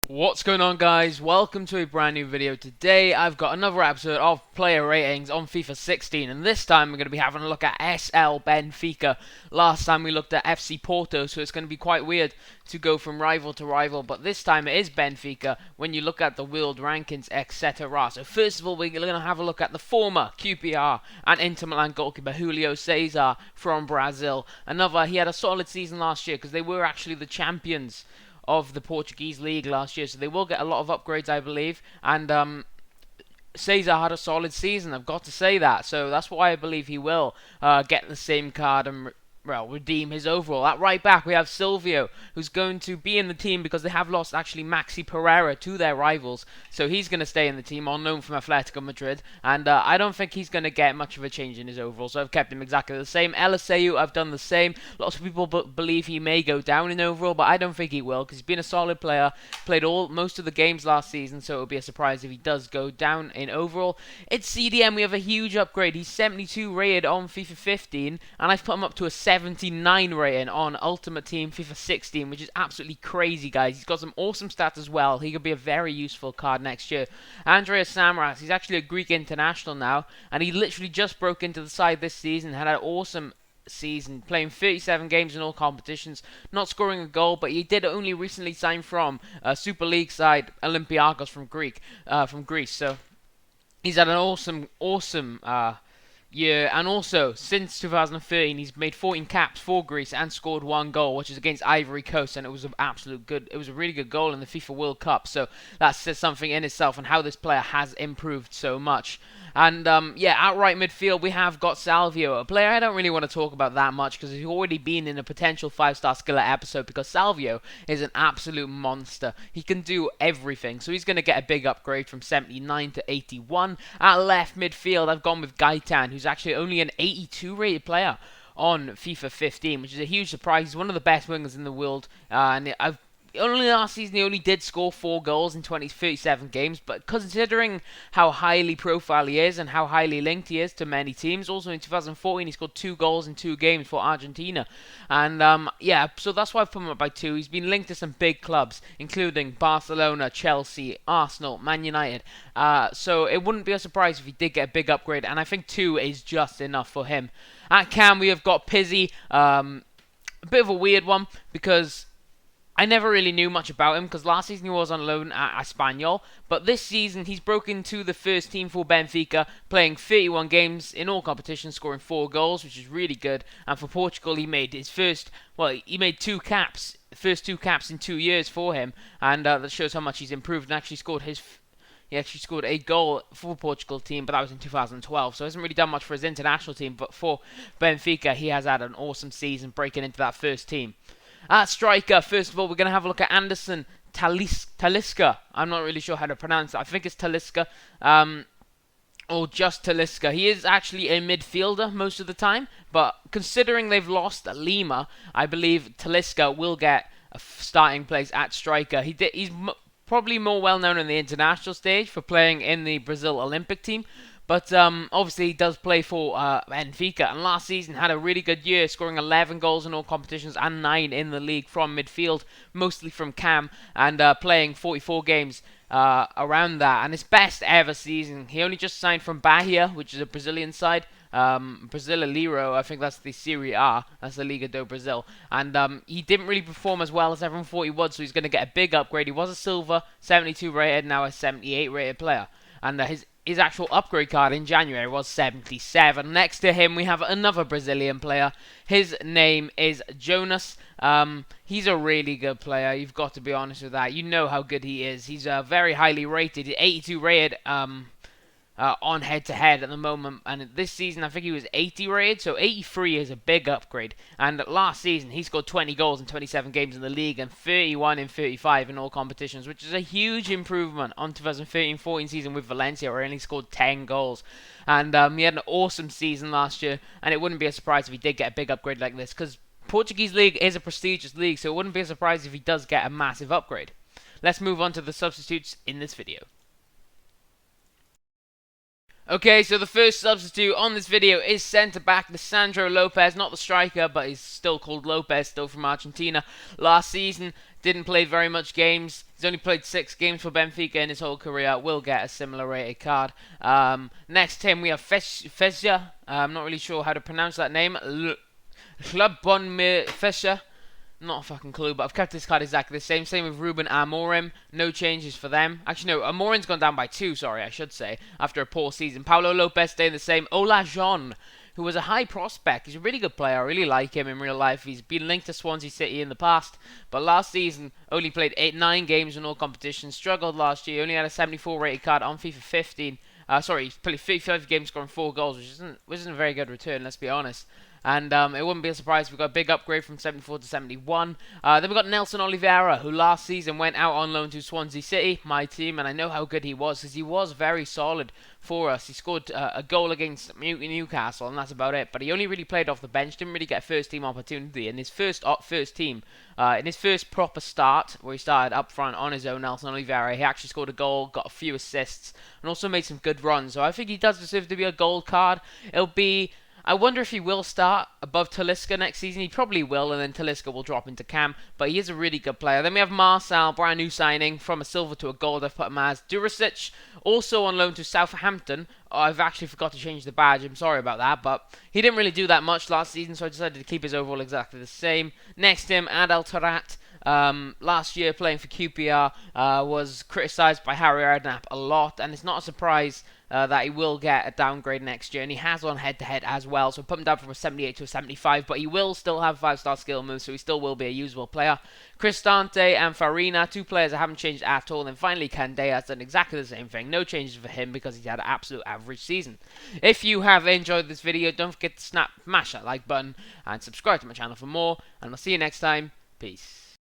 What's going on, guys? Welcome to a brand new video. Today I've got another episode of player ratings on FIFA 16, and this time we're going to be having a look at SL Benfica. Last time we looked at FC Porto, so it's going to be quite weird to go from rival to rival, but this time it is Benfica when you look at the world rankings, etc. So first of all, we're going to have a look at the former QPR and Inter Milan goalkeeper Julio Cesar from Brazil. He had a solid season last year because they were actually the champions of the Portuguese league last year, so they will get a lot of upgrades, I believe. And Cesar had a solid season, I've got to say that, so that's why I believe he will get the same card and redeem his overall. At right back, we have Silvio, who's going to be in the team because they have lost actually Maxi Pereira to their rivals, so he's going to stay in the team, on loan from Atletico Madrid, and I don't think he's going to get much of a change in his overall, so I've kept him exactly the same. Eliseu, I've done the same. Lots of people believe he may go down in overall, but I don't think he will, because he's been a solid player, played most of the games last season, so it would be a surprise if he does go down in overall. It's CDM, we have a huge upgrade. He's 72 rated on FIFA 15, and I've put him up to a 79 rating on Ultimate Team FIFA 16, which is absolutely crazy, guys. He's got some awesome stats as well. He could be a very useful card next year. Andreas Samaras, he's actually a Greek international now, and he literally just broke into the side this season, had an awesome season, playing 37 games in all competitions, not scoring a goal, but he did only recently sign from Super League side Olympiacos from Greece. So he's had an awesome year, and also since 2013 he's made 14 caps for Greece and scored one goal, which is against Ivory Coast, and it was a really good goal in the FIFA World Cup, so that says something in itself and how this player has improved so much. And outright midfield, we have got Salvio, a player I don't really want to talk about that much because he's already been in a potential 5-star skillet episode, because Salvio is an absolute monster. He can do everything, so he's going to get a big upgrade from 79 to 81. At left midfield, I've gone with Gaitan, who's actually only an 82 rated player on FIFA 15, which is a huge surprise. He's one of the best wingers in the world, and only last season he only did score 4 goals in 37 games, but considering how highly profile he is and how highly linked he is to many teams, also in 2014 he scored 2 goals in 2 games for Argentina, and so that's why I've put him up by 2. He's been linked to some big clubs, including Barcelona, Chelsea, Arsenal, Man United, so it wouldn't be a surprise if he did get a big upgrade, and I think 2 is just enough for him. At Cam, we have got Pizzi, a bit of a weird one, because I never really knew much about him, because last season he was on loan at Espanyol, but this season he's broken into the first team for Benfica, playing 31 games in all competitions, scoring 4 goals, which is really good. And for Portugal, he made he made 2 caps, the first 2 caps in 2 years for him, and that shows how much he's improved, and actually scored a goal for the Portugal team, but that was in 2012, so he hasn't really done much for his international team, but for Benfica, he has had an awesome season breaking into that first team. At striker, first of all, we're going to have a look at Anderson Talisca. I'm not really sure how to pronounce it. I think it's Talisca, or just Talisca. He is actually a midfielder most of the time, but considering they've lost Lima, I believe Talisca will get a starting place at striker. He's probably more well known in the international stage for playing in the Brazil Olympic team, but obviously he does play for Benfica, and last season had a really good year, scoring 11 goals in all competitions and 9 in the league from midfield, mostly from Cam, and playing 44 games around that, and his best ever season. He only just signed from Bahia, which is a Brazilian side, Brasileiro, I think that's the Serie A, that's the Liga do Brazil, and he didn't really perform as well as everyone thought he would, so he's going to get a big upgrade. He was a silver, 72 rated, now a 78 rated player, and his actual upgrade card in January was 77. Next to him, we have another Brazilian player. His name is Jonas. He's a really good player. You've got to be honest with that. You know how good he is. He's very highly rated. 82 rated on head-to-head at the moment, and this season I think he was 80 rated, so 83 is a big upgrade. And last season he scored 20 goals in 27 games in the league and 31 in 35 in all competitions, which is a huge improvement on 2013-14 season with Valencia, where he only scored 10 goals. And he had an awesome season last year, and it wouldn't be a surprise if he did get a big upgrade like this, because Portuguese league is a prestigious league, so it wouldn't be a surprise if he does get a massive upgrade. Let's move on to the substitutes in this video. Okay, so the first substitute on this video is centre-back Lisandro Lopez, not the striker, but he's still called Lopez, still from Argentina. Last season, Didn't play very much games. He's only played 6 games for Benfica in his whole career. Will get a similar rated card. Next to him we have Fesja. I'm not really sure how to pronounce that name. Club Fesja. Not a fucking clue, but I've kept this card exactly the same. Same with Ruben Amorim. No changes for them. Actually, no, Amorim's gone down by 2, sorry, I should say, after a poor season. Paulo Lopez staying the same. Ola Jean, who was a high prospect. He's a really good player. I really like him in real life. He's been linked to Swansea City in the past, but last season only played 9 games in all competitions. Struggled last year. Only had a 74 rated card on FIFA 15. Sorry, he played 55 games, scoring 4 goals, which isn't a very good return, let's be honest. And it wouldn't be a surprise if we got a big upgrade from 74 to 71. Then we got Nelson Oliveira, who last season went out on loan to Swansea City, my team, and I know how good he was, because he was very solid for us. He scored a goal against Newcastle, and that's about it. But he only really played off the bench, didn't really get a first-team opportunity. In his first team, in his first proper start, where he started up front on his own, Nelson Oliveira, he actually scored a goal, got a few assists, and also made some good runs. So I think he does deserve to be a gold card. I wonder if he will start above Talisca next season. He probably will, and then Talisca will drop into cam. But he is a really good player. Then we have Marcel, brand new signing, from a silver to a gold. I've put him as Durasic, also on loan to Southampton. I've actually forgot to change the badge. I'm sorry about that, but he didn't really do that much last season, so I decided to keep his overall exactly the same. Next to him, Adel Tarat. Last year playing for QPR, was criticised by Harry Redknapp a lot, and it's not a surprise that he will get a downgrade next year, and he has on head-to-head as well, so put him down from a 78 to a 75, but he will still have 5-star skill moves, so he still will be a usable player. Cristante and Farina, 2 players that haven't changed at all, and then finally Kande has done exactly the same thing, no changes for him because he's had an absolute average season. If you have enjoyed this video, don't forget to smash that like button, and subscribe to my channel for more, and I'll see you next time. Peace.